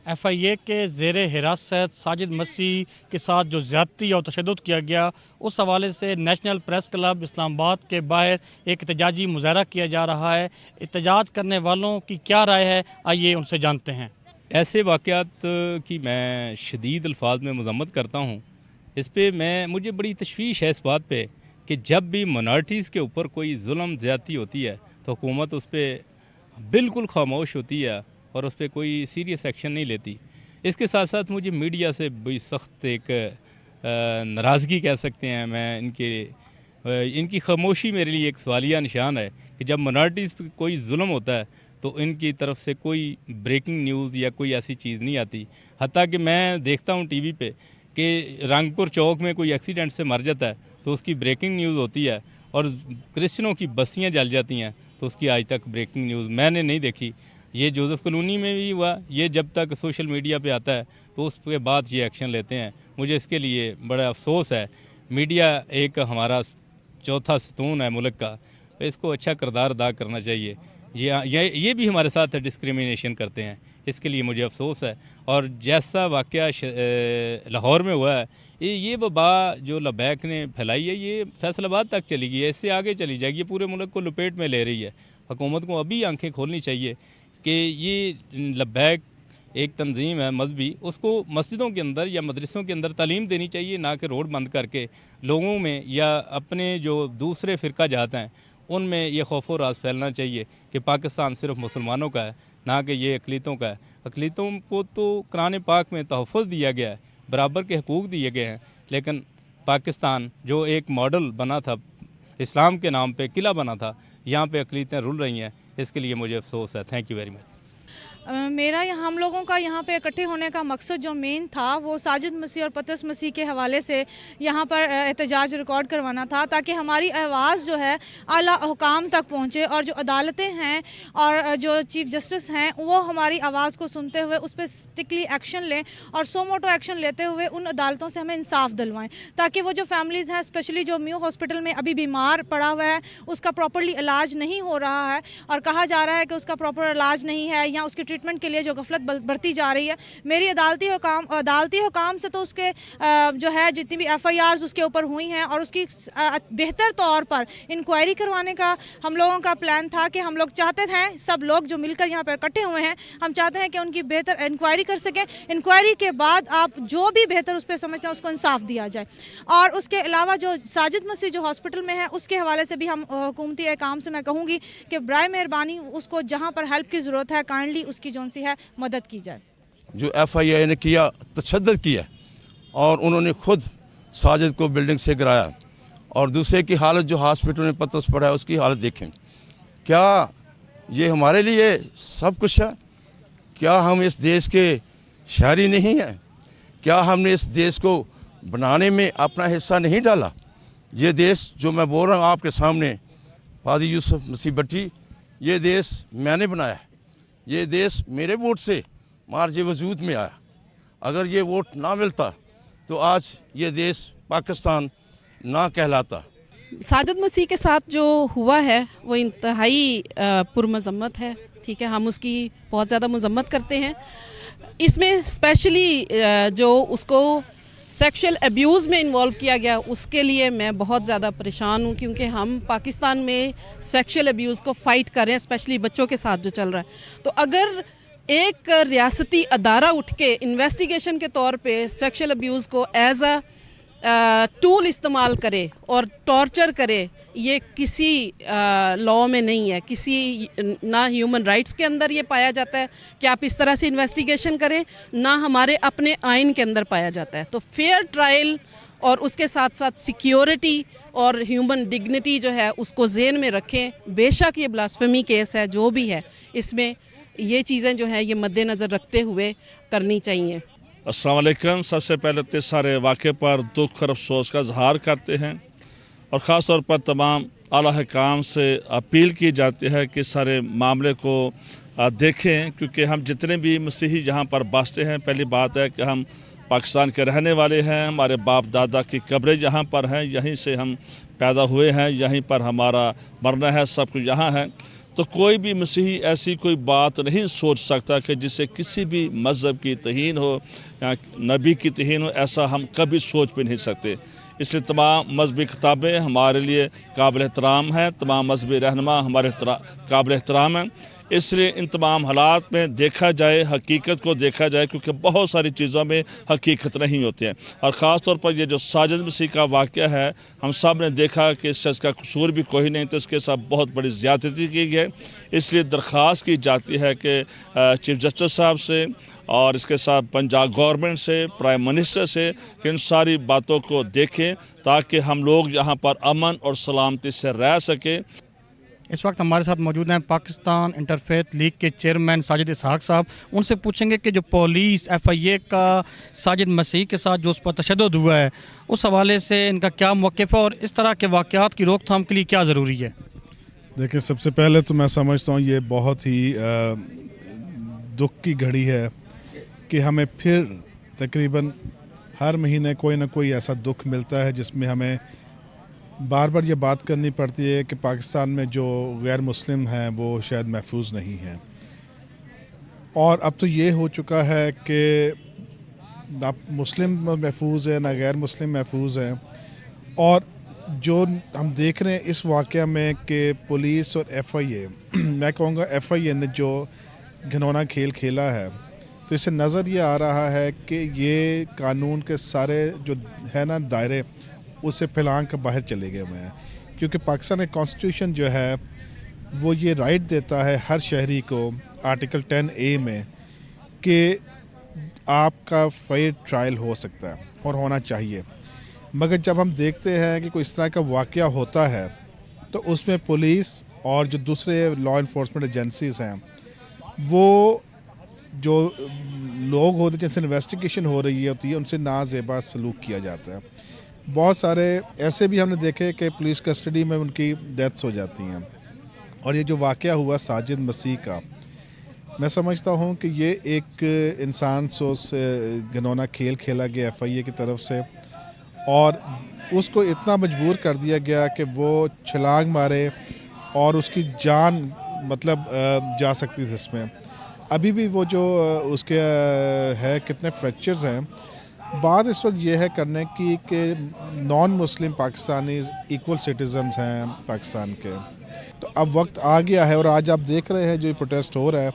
FIA के ज़ेर हिरासत साजिद मसीह के साथ जो ज़्यादती और तशद्दुद किया गया, उस हवाले से नेशनल प्रेस क्लब इस्लामाबाद के बाहर एक एहतजाजी मुजाहरा किया जा रहा है। एहतजाज करने वालों की क्या राय है, आइए उनसे जानते हैं। ऐसे वाक़यात की मैं शदीद अल्फाज में मज़म्मत करता हूँ। इस पे मुझे बड़ी तशवीश है इस बात पे कि जब भी माइनॉरिटीज़ के ऊपर कोई जुल्म ज़्यादती होती है तो हुकूमत उस पर बिल्कुल खामोश होती है और उस पर कोई सीरियस एक्शन नहीं लेती। इसके साथ साथ मुझे मीडिया से बड़ी सख्त एक नाराज़गी कह सकते हैं। मैं इनकी खामोशी मेरे लिए एक सवालिया निशान है कि जब माइनॉरिटीज़ पर कोई जुल्म होता है तो इनकी तरफ से कोई ब्रेकिंग न्यूज़ या कोई ऐसी चीज़ नहीं आती। हत्ता कि मैं देखता हूँ टीवी पे कि रंगपुर चौक में कोई एक्सीडेंट से मर जाता है तो उसकी ब्रेकिंग न्यूज़ होती है, और क्रिश्चियनों की बस्तियाँ जल जाती हैं तो उसकी आज तक ब्रेकिंग न्यूज़ मैंने नहीं देखी। ये जोसेफ कॉलोनी में भी हुआ। ये जब तक सोशल मीडिया पे आता है तो उसके बाद ये एक्शन लेते हैं। मुझे इसके लिए बड़ा अफसोस है। मीडिया एक हमारा चौथा सतून है मुल्क का, तो इसको अच्छा किरदार अदा करना चाहिए। ये भी हमारे साथ डिस्क्रिमिनेशन करते हैं, इसके लिए मुझे अफसोस है। और जैसा वाक़या लाहौर में हुआ है, ये वबा जो लबैक ने फैलाई है ये फैसलाबाद तक चली गई है, इससे आगे चली जाएगी, ये पूरे मुल्क को लपेट में ले रही है। हुकूमत को अभी आंखें खोलनी चाहिए कि ये लबैक एक तंजीम है मजहबी, उसको मस्जिदों के अंदर या मदरसों के अंदर तालीम देनी चाहिए, ना कि रोड बंद करके लोगों में या अपने जो दूसरे फ़िरका जाते हैं उनमें ये खौफ राज फैलना चाहिए कि पाकिस्तान सिर्फ मुसलमानों का है, ना कि ये अक़लीतों का है। अक़लीतों को तो कुरान पाक में तहफ़्फ़ुज़ दिया गया है, बराबर के हकूक़ दिए गए हैं, लेकिन पाकिस्तान जो एक मॉडल बना था, इस्लाम के नाम पे किला बना था, यहाँ पे अक़लीतें रुल रही हैं। इसके लिए मुझे अफसोस है। Thank you very much. मेरा हम लोगों का यहाँ पे इकट्ठे होने का मकसद जो मेन था वो साजिद मसीह और पतरस मसीह के हवाले से यहाँ पर एहतजाज रिकॉर्ड करवाना था, ताकि हमारी आवाज़ जो है आला हुकाम तक पहुँचे और जो अदालतें हैं और जो चीफ जस्टिस हैं वो हमारी आवाज़ को सुनते हुए उस पर स्ट्रिक्टली एक्शन लें और सो मोटो एक्शन लेते हुए उन अदालतों से हमें इंसाफ दिलवाएं, ताकि वो जो फैमिलीज़ हैं, स्पेशली जो म्यू हॉस्पिटल में अभी बीमार पड़ा हुआ है, उसका प्रॉपरली इलाज नहीं हो रहा है और कहा जा रहा है कि उसका प्रॉपर इलाज नहीं है या उसकी ट्रीटमेंट के लिए जो गफलत बढ़ती जा रही है। मेरी अदालती हुकाम से तो उसके जो है जितनी भी FIRs उसके ऊपर हुई हैं और उसकी बेहतर तौर पर इंक्वायरी करवाने का हम लोगों का प्लान था कि हम लोग चाहते हैं, सब लोग जो मिलकर यहाँ पर इकट्ठे हुए हैं, हम चाहते हैं कि उनकी बेहतर इंक्वायरी कर सकें। इंक्वायरी के बाद आप जो भी बेहतर उस पर समझते हैं उसको इंसाफ दिया जाए। और उसके अलावा जो साजिद मसीह जो हॉस्पिटल में है उसके हवाले से भी हम हुकूमती अहकाम से मैं कहूँगी कि बराए मेहरबानी उसको जहाँ पर हेल्प की ज़रूरत है काइंडली उसकी जो सी है मदद की जाए। जो FIA ने किया तशद्दुद किया और उन्होंने खुद साजिद को बिल्डिंग से गिराया, और दूसरे की हालत जो हॉस्पिटल में पतरस पड़ा है उसकी हालत देखें। क्या ये हमारे लिए सब कुछ है? क्या हम इस देश के शहरी नहीं हैं? क्या हमने इस देश को बनाने में अपना हिस्सा नहीं डाला? ये देश जो मैं बोल रहा हूँ आपके सामने, पादी यूसुफ मसीह भट्टी, ये देश मैंने बनाया है। ये देश मेरे वोट से मार्ज वजूद में आया। अगर ये वोट ना मिलता तो आज ये देश पाकिस्तान ना कहलाता। साजिद मसीह के साथ जो हुआ है वो इंतहाई पुरमज़म्मत है, ठीक है, हम उसकी बहुत ज़्यादा मज़म्मत करते हैं। इसमें स्पेशली जो उसको सेक्सुअल अब्यूज़ में इन्वॉल्व किया गया उसके लिए मैं बहुत ज़्यादा परेशान हूँ, क्योंकि हम पाकिस्तान में सेक्सुअल अब्यूज़ को फ़ाइट कर रहे हैं, स्पेशली बच्चों के साथ जो चल रहा है। तो अगर एक रियासती अदारा उठ के इन्वेस्टिगेशन के तौर पे सेक्सुअल अब्यूज़ को एज अ टूल इस्तेमाल करे और टॉर्चर करे, ये किसी लॉ में नहीं है, किसी ना ह्यूमन राइट्स के अंदर ये पाया जाता है कि आप इस तरह से इन्वेस्टिगेशन करें, ना हमारे अपने आइन के अंदर पाया जाता है। तो फेयर ट्रायल और उसके साथ साथ सिक्योरिटी और ह्यूमन डिग्निटी जो है उसको ज़हन में रखें। बेशक ये ब्लास्फेमी केस है, जो भी है, इसमें ये चीज़ें जो है ये मद्देनज़र रखते हुए करनी चाहिए। अस्सलाम वालेकुम। सबसे पहले तो सारे वाक़े पर दुख और अफसोस का इजहार करते हैं और ख़ास तौर पर तमाम आला हुकाम से अपील की जाती है कि सारे मामले को देखें, क्योंकि हम जितने भी मसीही यहाँ पर बसते हैं, पहली बात है कि हम पाकिस्तान के रहने वाले हैं, हमारे बाप दादा की कब्रें यहाँ पर हैं, यहीं से हम पैदा हुए हैं, यहीं पर हमारा मरना है, सब कुछ यहाँ है। तो कोई भी मसीही ऐसी कोई बात नहीं सोच सकता कि जिससे किसी भी मज़हब की तहीन हो या नबी की तहीन हो, ऐसा हम कभी सोच भी नहीं सकते। इसलिए तमाम मजहबी किताबें हमारे लिए काबिल एहतराम हैं, तमाम मजहबी रहनुमा हमारे काबिल एहतराम हैं। इसलिए इन तमाम हालात में देखा जाए, हकीकत को देखा जाए, क्योंकि बहुत सारी चीज़ों में हकीकत नहीं होती है। और ख़ास तौर पर ये जो साजिद मसीह का वाक़या है, हम सब ने देखा कि इस शख्स का कसूर भी कोई नहीं, तो इसके साथ बहुत बड़ी ज़्यादती की गई। इसलिए दरख्वास्त की जाती है कि चीफ जस्टिस साहब से और इसके साथ पंजाब गवर्नमेंट से, प्राइम मिनिस्टर से, कि इन सारी बातों को देखें ताकि हम लोग यहाँ पर अमन और सलामती से रह सकें। इस वक्त हमारे साथ मौजूद हैं पाकिस्तान इंटरफेथ लीग के चेयरमैन साजिद इसहाक साहब। उनसे पूछेंगे कि जो पुलिस FIA का साजिद मसीह के साथ जो उस पर तशद्दुद हुआ है, उस हवाले से इनका क्या मौक़िफ़ है और इस तरह के वाक़यात की रोकथाम के लिए क्या ज़रूरी है। देखिए, सबसे पहले तो मैं समझता हूँ ये बहुत ही दुख की घड़ी है कि हमें फिर तकरीबन हर महीने कोई ना कोई ऐसा दुख मिलता है जिसमें हमें बार बार ये बात करनी पड़ती है कि पाकिस्तान में जो गैर मुस्लिम हैं वो शायद महफूज नहीं हैं। और अब तो ये हो चुका है कि ना मुस्लिम महफूज है ना गैर मुस्लिम महफूज है। और जो हम देख रहे हैं इस वाक़या में कि पुलिस और FIA मैं कहूँगा FIA ने जो घिनौना खेल खेला है, तो इससे नज़र ये आ रहा है कि ये कानून के सारे जो है ना दायरे उससे फैलांग कर बाहर चले गए हुए हैं। क्योंकि पाकिस्तान का कॉन्स्टिट्यूशन जो है वो ये राइट देता है हर शहरी को आर्टिकल 10A में कि आपका फेयर ट्रायल हो सकता है और होना चाहिए। मगर जब हम देखते हैं कि कोई इस तरह का वाक़या होता है तो उसमें पुलिस और जो दूसरे लॉ इन्फोर्समेंट एजेंसीज़ हैं, वो जो लोग होते हैं जिनसे इन्वेस्टिगेशन हो रही होती है, उनसे नाज़ेबा सलूक किया जाता है। बहुत सारे ऐसे भी हमने देखे कि पुलिस कस्टडी में उनकी डेथ्स हो जाती हैं। और ये जो वाक़या हुआ साजिद मसीह का, मैं समझता हूँ कि ये एक इंसान से घिनौना खेल खेला गया FIA की तरफ से, और उसको इतना मजबूर कर दिया गया कि वो छलांग मारे और उसकी जान मतलब जा सकती थी इसमें। अभी भी वो जो उसके है कितने फ्रैक्चर्स हैं। बात इस वक्त ये है करने की कि non Muslim Pakistani equal citizens हैं पाकिस्तान के। तो अब वक्त आ गया है और आज आप देख रहे हैं जो प्रोटेस्ट हो रहा है,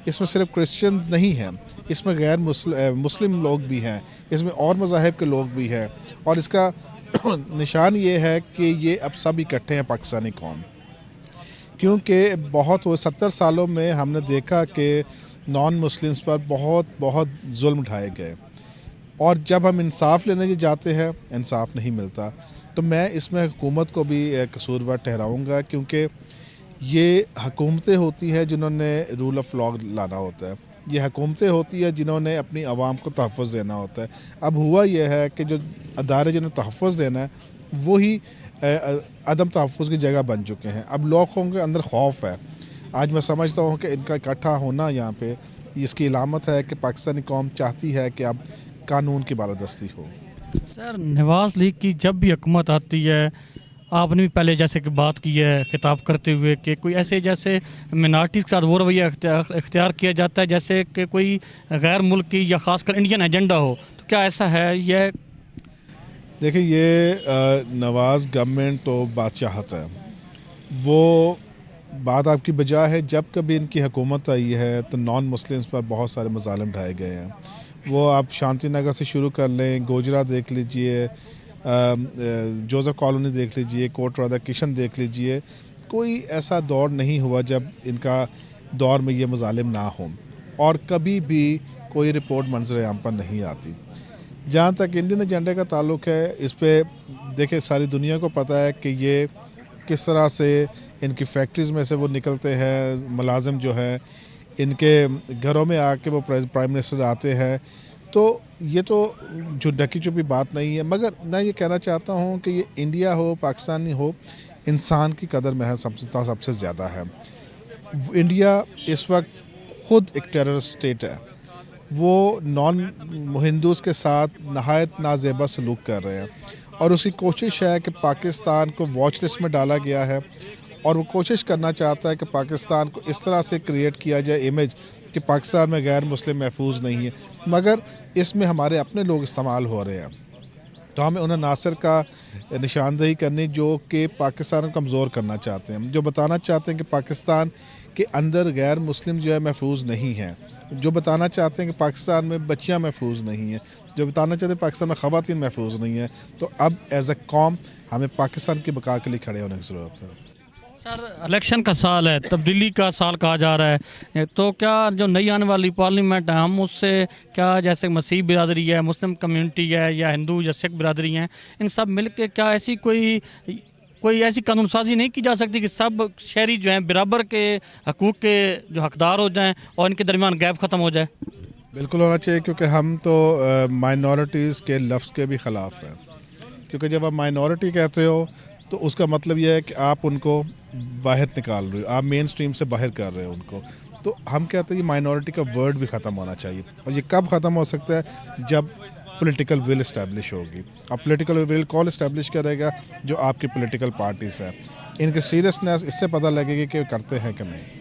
इसमें सिर्फ क्रिश्चियंस नहीं हैं, इसमें गैर मुस्लिम लोग भी हैं, इसमें और मज़ाहिब के लोग भी हैं। और इसका निशान ये है कि ये अब सब इकट्ठे हैं पाकिस्तानी कौम। क्योंकि बहुत 70 सालों में हमने देखा कि नॉन मुस्लिम्स पर बहुत जुल्म उठाए गए, और जब हम इंसाफ लेने जाते हैं इंसाफ नहीं मिलता। तो मैं इसमें हुकूमत को भी कसूरवार ठहराऊँगा, क्योंकि ये हुकूमतें होती हैं जिन्होंने रूल ऑफ लॉ लाना होता है, ये हुकूमतें होती है जिन्होंने अपनी आवाम को तहफ़्फ़ुज़ देना होता है। अब हुआ यह है कि जो अदारे जिन्हें तहफ़्फ़ुज़ देना है वही अदम तहफ़्फ़ुज़ की जगह बन चुके हैं। अब लोगों के अंदर खौफ है। आज मैं समझता हूँ कि इनका इकट्ठा होना यहाँ पे इसकी इलामत है कि पाकिस्तानी कौम चाहती है कि अब कानून की बालादस्ती हो। सर, नवाज़ लीग की जब भी हुकूमत आती है, आपने भी पहले जैसे कि बात की है खिताब करते हुए कि कोई ऐसे जैसे मिनॉरिटीज़ के साथ वो रवैया इख्तियार किया जाता है जैसे कि कोई गैर मुल्की या ख़ासकर इंडियन एजेंडा हो, तो क्या ऐसा है? यह देखिए, ये नवाज़ गवर्नमेंट तो बादशाहत है, वो बात आपकी बजा है। जब कभी इनकी हुकूमत आई है तो नॉन मुस्लिम्स पर बहुत सारे मज़ालिम ढाए गए हैं। वो आप शांति नगर से शुरू कर लें, गोजरा देख लीजिए, जोसेफ कॉलोनी देख लीजिए, कोट राधा किशन देख लीजिए, कोई ऐसा दौर नहीं हुआ जब इनका दौर में ये मज़ालिम ना हो, और कभी भी कोई रिपोर्ट मंजर आम पर नहीं आती। जहाँ तक इंडियन एजेंडे का ताल्लुक़ है, इस पर देखिए सारी दुनिया को पता है कि ये किस तरह से इनकी फैक्ट्रीज़ में से वो निकलते हैं, मुलाजिम जो हैं इनके घरों में आके वो प्राइम मिनिस्टर आते हैं। तो ये तो जो ढकी छुपी बात नहीं है। मगर मैं ये कहना चाहता हूँ कि ये इंडिया हो पाकिस्तानी हो, इंसान की कदर में सबसे ज़्यादा है। इंडिया इस वक्त ख़ुद एक टेररिस्ट स्टेट है, वो नॉन हिंदूज़ के साथ नहायत नाजेबा सलूक कर रहे हैं, और उसकी कोशिश है कि पाकिस्तान को वॉच लिस्ट में डाला गया है और वो कोशिश करना चाहता है कि पाकिस्तान को इस तरह से क्रिएट किया जाए इमेज कि पाकिस्तान में गैर मुस्लिम महफूज नहीं है, मगर इसमें हमारे अपने लोग इस्तेमाल हो रहे हैं। तो हमें उन्हें नासिर का निशानदेही करनी जो कि पाकिस्तान को कमज़ोर करना चाहते हैं, जो बताना चाहते हैं कि पाकिस्तान के अंदर गैर मुस्लिम जो है महफूज नहीं है, जो बताना चाहते हैं कि पाकिस्तान में बच्चियां महफूज नहीं हैं, जो बताना चाहते हैं पाकिस्तान में ख़वातीन महफूज नहीं है। तो अब एज अ कौम हमें पाकिस्तान की बका के लिए खड़े होने की ज़रूरत है। सर, इलेक्शन का साल है, तब्दीली का साल कहा जा रहा है, तो क्या जो नई आने वाली पार्लियामेंट है हम उससे क्या, जैसे मसीह बिरादरी है, मुस्लिम कम्युनिटी है या हिंदू या सिख बिरादरी हैं, इन सब मिल के क्या ऐसी कोई ऐसी कानून साजी नहीं की जा सकती कि सब शहरी जो हैं बराबर के हकूक़ के जो हकदार हो जाएं और इनके दरमियान गैप ख़त्म हो जाए? बिल्कुल होना चाहिए, क्योंकि हम तो माइनॉरिटीज़ के लफ्ज़ के भी ख़िलाफ़ हैं। क्योंकि जब आप माइनॉरिटी कहते हो तो उसका मतलब यह है कि आप उनको बाहर निकाल रहे हो, आप मेन स्ट्रीम से बाहर कर रहे हो उनको। तो हम कहते हैं ये माइनॉरिटी का वर्ड भी ख़त्म होना चाहिए। और ये कब ख़त्म हो सकता है? जब पॉलिटिकल विल इस्टेब्लिश होगी। अब पॉलिटिकल विल कौन इस्टेब्लिश करेगा? जो आपकी पॉलिटिकल पार्टीज़ हैं। इनके सीरियसनेस इससे पता लगेगी कि करते हैं कि नहीं।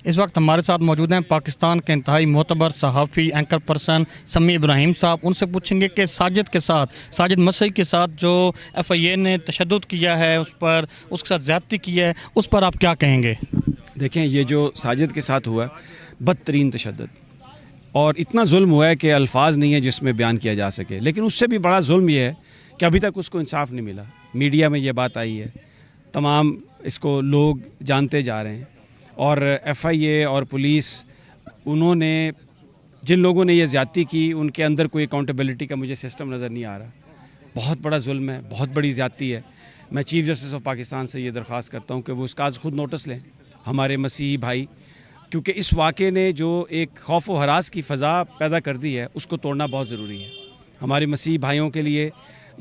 इस वक्त हमारे साथ मौजूद हैं पाकिस्तान के इंतहाई मोतबर सहाफ़ी एंकर पर्सन समी इब्राहिम साहब। उनसे पूछेंगे कि साजिद मसीह के साथ जो FIA ने तशद्दुद किया है, उस पर उसके साथ ज़्यादती की है, उस पर आप क्या कहेंगे? देखें, ये जो साजिद के साथ हुआ बदतरीन तशद्दुद और इतना जुल्म हुआ है कि अल्फाज नहीं है जिसमें बयान किया जा सके। लेकिन उससे भी बड़ा जुल्म ये है कि अभी तक उसको इंसाफ नहीं मिला। मीडिया में ये बात आई है, तमाम इसको लोग जानते जा रहे हैं और FIA और पुलिस, उन्होंने जिन लोगों ने ये ज़्यादती की उनके अंदर कोई अकाउंटेबिलिटी का मुझे सिस्टम नज़र नहीं आ रहा। बहुत बड़ा जुल्म है, बहुत बड़ी ज़्यादती है। मैं चीफ़ जस्टिस ऑफ पाकिस्तान से ये दरख्वास्त करता हूँ कि वो इसका खुद नोटिस लें, हमारे मसीही भाई, क्योंकि इस वाक़े ने जो एक खौफ व हरास की फ़ज़ा पैदा कर दी है उसको तोड़ना बहुत ज़रूरी है। हमारे मसीही भाइयों के लिए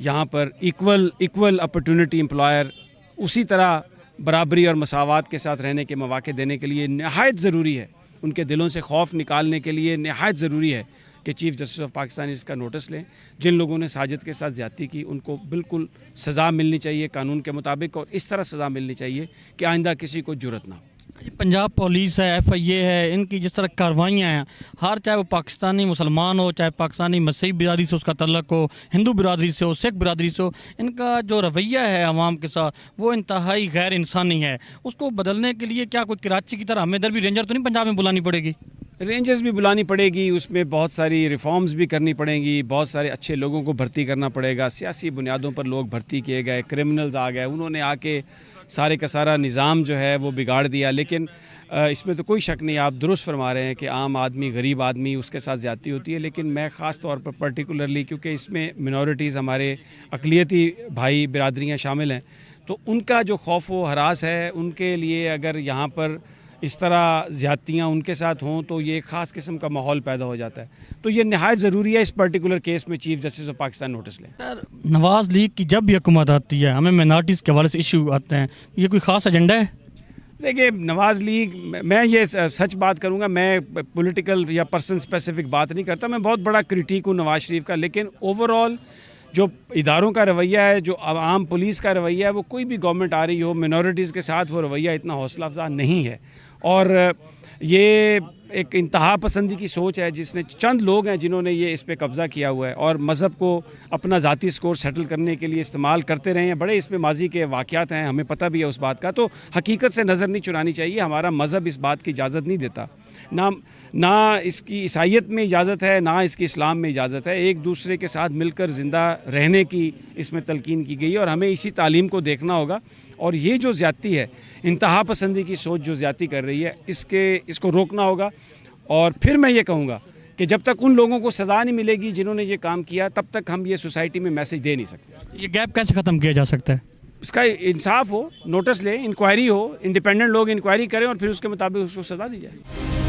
यहाँ पर इक्वल अपॉर्चुनिटी एम्प्लॉयर, उसी तरह बराबरी और मसावात के साथ रहने के मौके देने के लिए नहायत ज़रूरी है। उनके दिलों से खौफ निकालने के लिए नहायत ज़रूरी है कि चीफ़ जस्टिस ऑफ पाकिस्तान इसका नोटिस लें। जिन लोगों ने साजिद के साथ ज़्यादती की उनको बिल्कुल सज़ा मिलनी चाहिए कानून के मुताबिक, और इस तरह सज़ा मिलनी चाहिए कि आइंदा किसी को जुर्रत ना हो। पंजाब पुलिस है, FIA है, इनकी जिस तरह कार्रवाइयाँ हैं, हर चाहे वो पाकिस्तानी मुसलमान हो, चाहे पाकिस्तानी मसीह बिरादरी से उसका तल्लक हो, हिंदू बिरादरी से हो, सिख बिरादरी से हो, इनका जो रवैया है आवाम के साथ वो इंतहाई गैर इंसानी है। उसको बदलने के लिए क्या कोई कराची की तरह हमें इधर भी रेंजर तो नहीं पंजाब में बुलानी पड़ेगी? रेंजर्स भी बुलानी पड़ेगी, उसमें बहुत सारी रिफॉर्म्स भी करनी पड़ेंगी, बहुत सारे अच्छे लोगों को भर्ती करना पड़ेगा। सियासी बुनियादों पर लोग भर्ती किए गए, क्रिमिनल्स आ गए, उन्होंने आके सारे का सारा निज़ाम जो है वो बिगाड़ दिया। लेकिन इसमें तो कोई शक नहीं, आप दुरुस्त फरमा रहे हैं कि आम आदमी, गरीब आदमी, उसके साथ ज़्यादती होती है। लेकिन मैं ख़ास तौर पर पर्टिकुलरली, क्योंकि इसमें मिनॉरिटीज़, हमारे अक़लियती भाई बिरादरियाँ शामिल हैं, तो उनका जो खौफ व हरास है, उनके लिए अगर यहाँ पर इस तरह ज़्यादतियाँ उनके साथ हों तो ये ख़ास किस्म का माहौल पैदा हो जाता है। तो ये नहायत ज़रूरी है इस पर्टिकुलर केस में chief justice of Pakistan notice लें। सर, नवाज़ लीग की जब भी हुकूमत आती है हमें माइनॉरिटीज़ के हवाले से इशू आते हैं, ये कोई ख़ास एजेंडा है? देखिए, नवाज़ लीग, मैं ये सच बात करूँगा, मैं पॉलिटिकल या पर्सन स्पेसिफिक बात नहीं करता। मैं बहुत बड़ा क्रिटिक हूँ नवाज़ शरीफ का, लेकिन ओवरऑल जो इदारों का रवैया है, जो आम पुलिस का रवैया है, वो कोई भी गवर्नमेंट आ रही हो, मिनॉरिटीज़ के साथ वो रवैया इतना हौसला अफजा नहीं है। और ये एक इंतहा पसंदी की सोच है जिसने, चंद लोग हैं जिन्होंने ये इस पे कब्ज़ा किया हुआ है और मज़हब को अपना ज़ाती स्कोर सेटल करने के लिए इस्तेमाल करते रहे हैं। बड़े इसमें माजी के वाक़यात हैं, हमें पता भी है उस बात का। तो हकीकत से नज़र नहीं चुरानी चाहिए। हमारा मज़हब इस बात की इजाज़त नहीं देता, ना इसकी ईसाइयत में इजाज़त है, ना इसकी इस्लाम में इजाज़त है। एक दूसरे के साथ मिलकर ज़िंदा रहने की इसमें तलकीन की गई है और हमें इसी तालीम को देखना होगा। और ये जो ज़्यादती है, इंतहा पसंदी की सोच जो ज़्यादती कर रही है, इसको रोकना होगा। और फिर मैं ये कहूँगा कि जब तक उन लोगों को सज़ा नहीं मिलेगी जिन्होंने ये काम किया, तब तक हम ये सोसाइटी में मैसेज दे नहीं सकते। ये गैप कैसे ख़त्म किया जा सकता है? इसका इंसाफ हो, नोटिस ले, इंक्वायरी हो, इंडिपेंडेंट लोग इंक्वायरी करें और फिर उसके मुताबिक उसको सज़ा दी जाए।